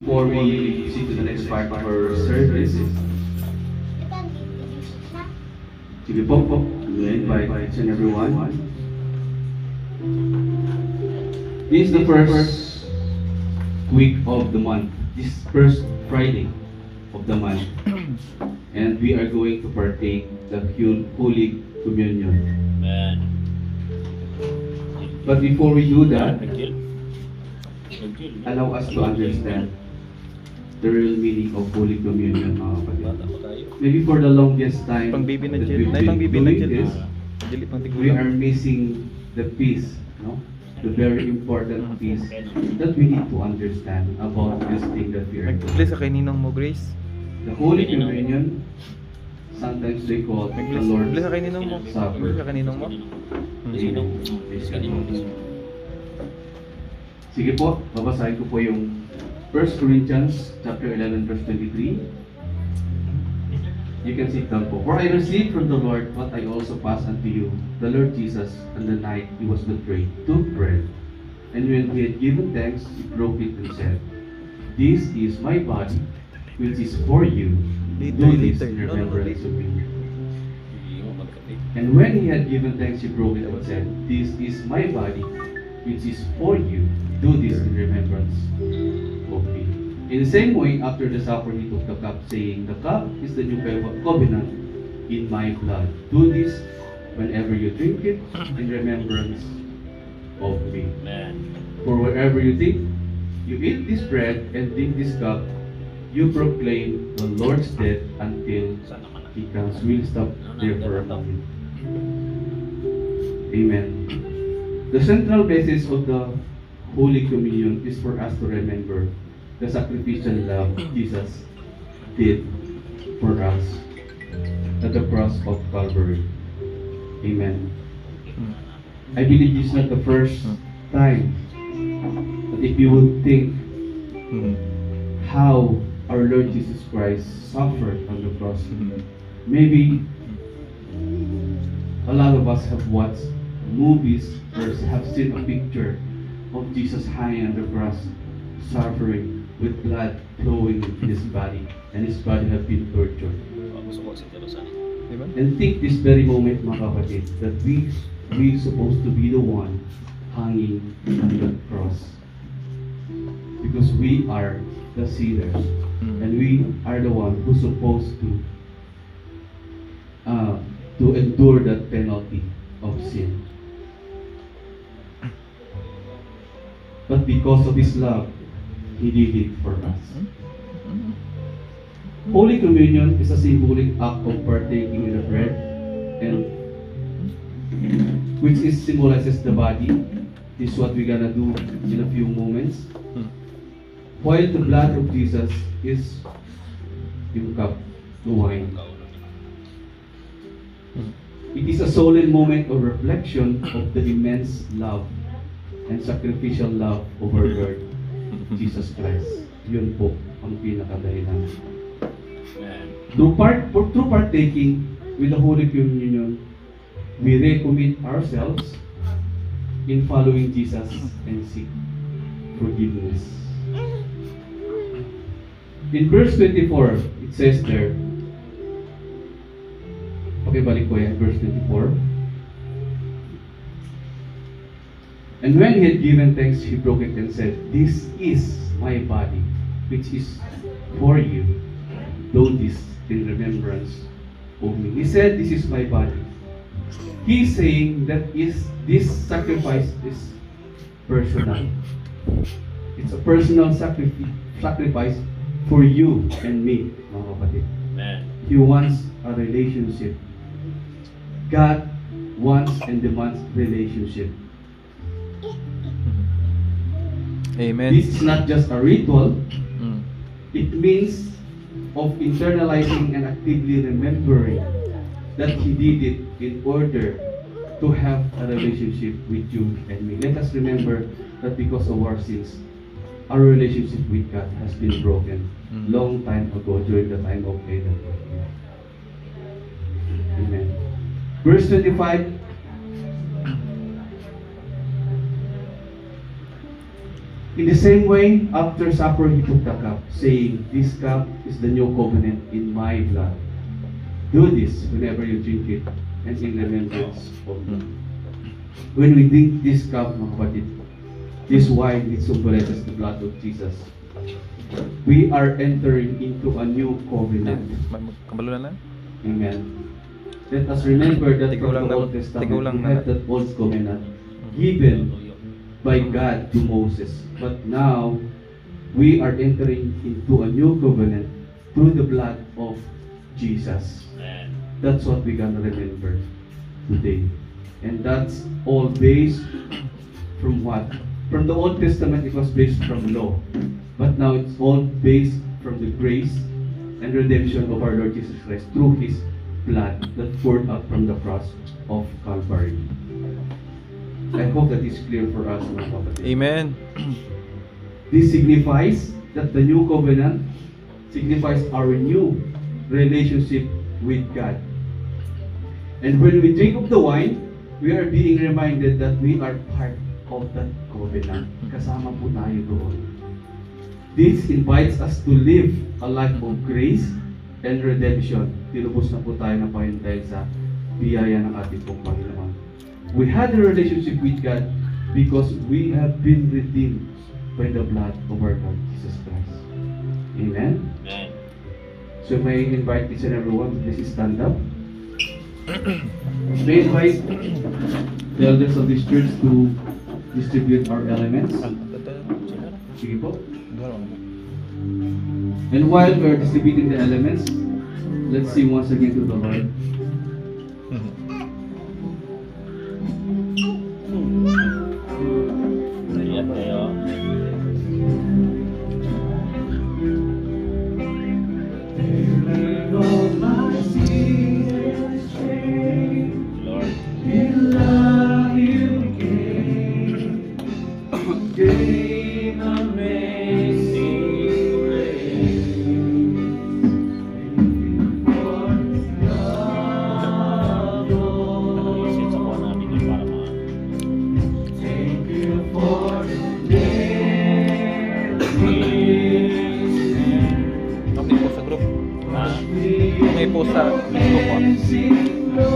Before we proceed to the next part of our service, sige po, we invite each and everyone. This is the first week of the month, this first Friday of the month, and we are going to partake the Holy Communion. Man. But before we do that, allow us to understand the real meaning of Holy Communion, mga kapatid. Bata pa tayo. Maybe for the longest time Pang bibi na that Jill. we've Nay, pang been bibi na doing Jill. this, Dili pang we are tigulang. missing the piece, no? The very important piece that we need to understand about this thing that we are doing. Nag-bless sa kay Ninong mo, Grace. The Holy Communion, sometimes they call the Nag-bless Lord's bless sa kay Ninong mo. Supper. Bless sa kay Ninong mo. Sino? Sige po, babasahin ko po yung 1 Corinthians chapter 11 verse 23. You can sit down po. For I received from the Lord what I also passed unto you. The Lord Jesus, on the night he was betrayed, took bread, and when he had given thanks, he broke it and said, This is my body, which is for you. Do this in remembrance of me. And when he had given thanks, he broke it and said, This is my body, which is for you. Do this in remembrance of me. In the same way, after the supper, he took the cup, saying, The cup is the new covenant in my blood. Do this whenever you drink it in remembrance of me. Man. For wherever you think you eat this bread and drink this cup, you proclaim the Lord's death until he comes. We'll stop there for a moment. Amen. The central basis of the Holy Communion is for us to remember the sacrificial love Jesus did for us at the cross of Calvary. Amen. I believe this is not the first time that if you would think how our Lord Jesus Christ suffered on the cross, maybe a lot of us have watched movies or have seen a picture of Jesus hanging on the cross, suffering with blood flowing in his body, and his body have been tortured. Diba? And think this very moment, mga kapatid, that we supposed to be the one hanging on the cross. Because we are the sinners, and we are the one who's supposed to endure that penalty of sin. But because of His love, He did it for us. Holy Communion is a symbolic act of partaking in the bread, and which is symbolizes the body. This is what we're gonna do in a few moments. While the blood of Jesus is yung cup, the wine. It is a solemn moment of reflection of the immense love and sacrificial love of our Lord Jesus Christ. Yun po ang pinakadahilan. Through partaking with the Holy Communion, we recommit ourselves in following Jesus and seek forgiveness. In verse 24, it says there, okay, balik ko yan, verse 24. And when he had given thanks, he broke it and said, This is my body, which is for you. Do this in remembrance of me. He said, This is my body. He's saying that this sacrifice is personal. It's a personal sacrifice for you and me, mga kapatid. Man. He wants a relationship. God wants and demands relationship. Amen. This is not just a ritual. It means of internalizing and actively remembering that He did it in order to have a relationship with you and me. Let us remember that because of our sins, our relationship with God has been broken long time ago during the time of Adam. Amen. Verse 25. In the same way, after supper, he took the cup, saying, "This cup is the new covenant in my blood. Do this whenever you drink it, and in remembrance of me." When we drink this cup, mga kapatid, this wine, it symbolizes the blood of Jesus. We are entering into a new covenant. Kambalo na lang. Amen. Let us remember that Tigaw lang from the na- Old Testament, tigaw lang we na- have that old covenant given by God to Moses. But now, we are entering into a new covenant through the blood of Jesus. Amen. That's what we're gonna remember today. And that's all based from what? From the Old Testament, it was based from law. But now it's all based from the grace and redemption of our Lord Jesus Christ through His blood that poured out from the cross of Calvary. I hope that is clear for us, mga kapatid. Amen. This signifies that the new covenant signifies our new relationship with God. And when we drink of the wine, we are being reminded that we are part of that covenant. Kasama po tayo doon. This invites us to live a life of grace and redemption. Tinubos na po tayo ng Panginoon dahil sa biyaya ng ating pong Panginoon. We had a relationship with God because we have been redeemed by the blood of our Lord Jesus Christ. Amen? Amen. So may I invite each and everyone, please stand up. May I invite the elders of this church to distribute our elements. Sige po. And while we are distributing the elements, let's sing once again to the Lord. Ayan tayo. Lord. Isin sa kuha namin yung para May post sa group. ma- May post sa Facebook ko.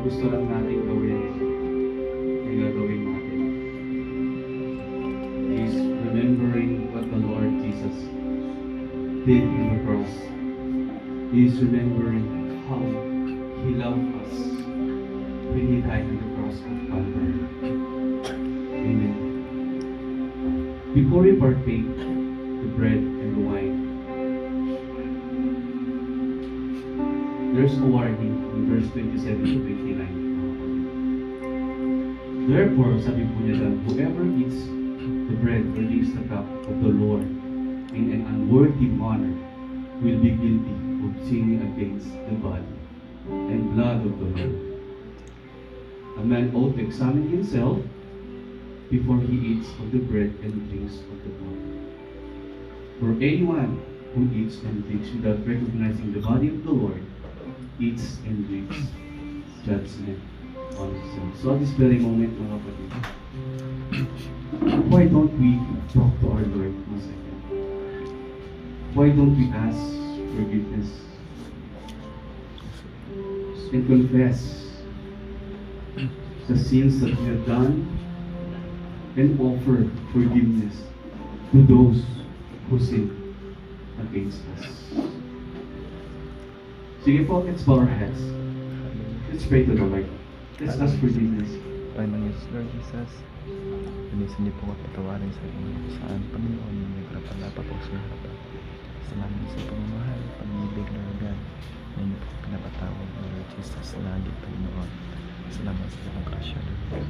gusto lang natin gawin ay gagawin natin. Is remembering what the Lord Jesus did on the cross. He is remembering how He loved us when He died on the cross of Calvary. Amen. Before we partake the bread and the wine, there's a warning in verse 27 to 29. Therefore, sabi po niya lang, whoever eats the bread or drinks the cup of the Lord in an unworthy manner will be guilty of sinning against the body and blood of the Lord. A man ought to examine himself before he eats of the bread and drinks of the blood. For anyone who eats and drinks without recognizing the body of the Lord eats and drinks judgment on himself. So at this very moment, mga kapatid, why don't we talk to our Lord once again? Why don't we ask forgiveness and confess the sins that we have done and offer forgiveness to those who sin against us? Sige po, let's bow our heads. Let's pray to the Lord. Let's ask forgiveness. Panginoon Yesus, Lord Jesus, linisin niyo po at patawarin sa inyo saan Panginoon yung nagpapalapa po sa harapan. Salamat sa pamamahal, pag-ibig, Lord God, na inyo po pinapatawag, Lord Jesus, lagi, Panginoon. Salamat sa inyong grasya, Lord God.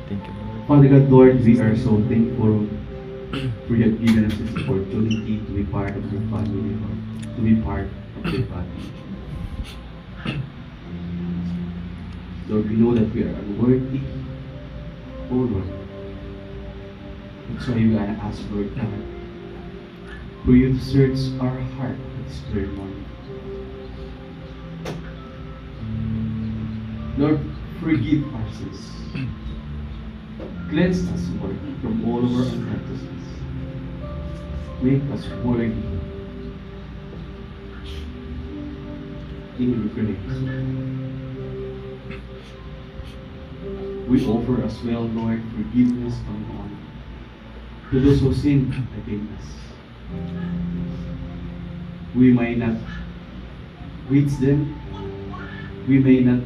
Thank you, Lord. Father God, Lord, we are so thankful for you have given us this opportunity to be part of your family, Lord, to be part of your body. Lord, we know that we are unworthy, oh Lord. That's why we are ask, Lord God, for you to search our heart this very morning. Lord, forgive our sins. Cleanse us, Lord, from all of our unrighteousness. Make us worthy in your grace. We offer as well, Lord, forgiveness and honor to those who sin against us. We may not reach them. We may not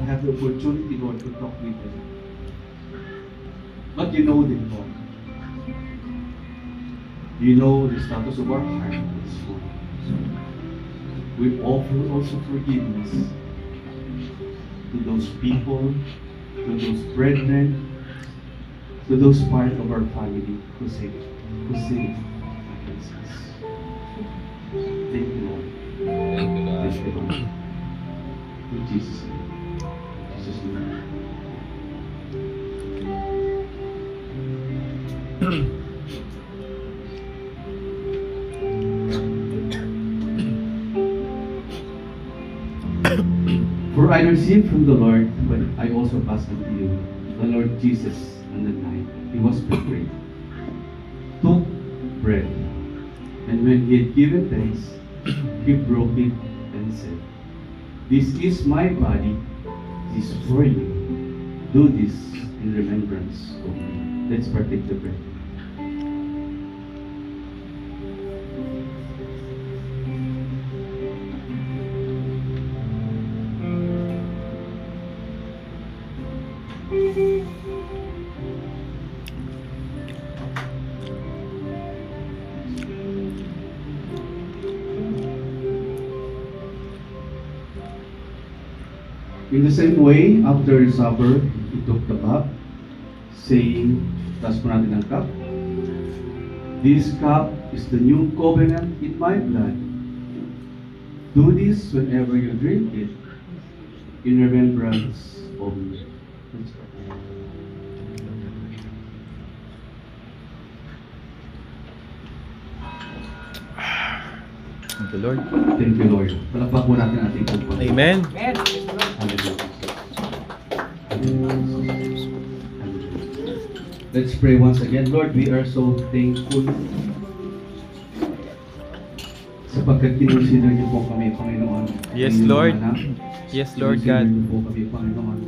have the opportunity, Lord, to talk with them. But you know them, Lord. You know the status of our heart this morning. We offer also forgiveness to those people, to those brethren, to those part of our family who sin against us. Thank you, Lord. Thank you, Lord. Thank you, Lord. In Jesus' name. In Jesus' name. For I received from the Lord what I also passed on to you. The Lord Jesus, on the night he was betrayed, took bread, and when he had given thanks, he broke it and said, "This is my body, this is for you. Do this in remembrance of me." Let's partake the bread. In the same way, after supper, he took the cup, saying, taas po natin ang cup, "This cup is the new covenant in my blood. Do this whenever you drink it, in remembrance of me." Thank you, Lord. Thank you, Lord. Palakpak po natin ang ating pagpapalakpak. Amen. Hallelujah. Let's pray once again. Lord, we are so thankful Sapagkat kinonsider niyo po kami, Panginoon. Yes, Inyong Lord. mga anak. Yes, Lord Kinonsider God. niyo po kami, Panginoon.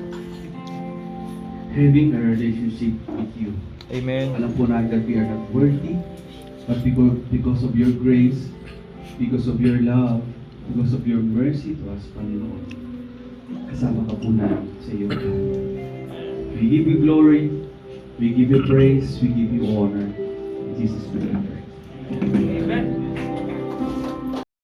Having a relationship with you. Amen. Alam po natin that we are not worthy, but because of your grace, because of your love, because of your mercy to us, Panginoon, kasama ka po namin sa iyo. We give you glory, we give you praise, we give you honor. In Jesus' name we pray. Amen.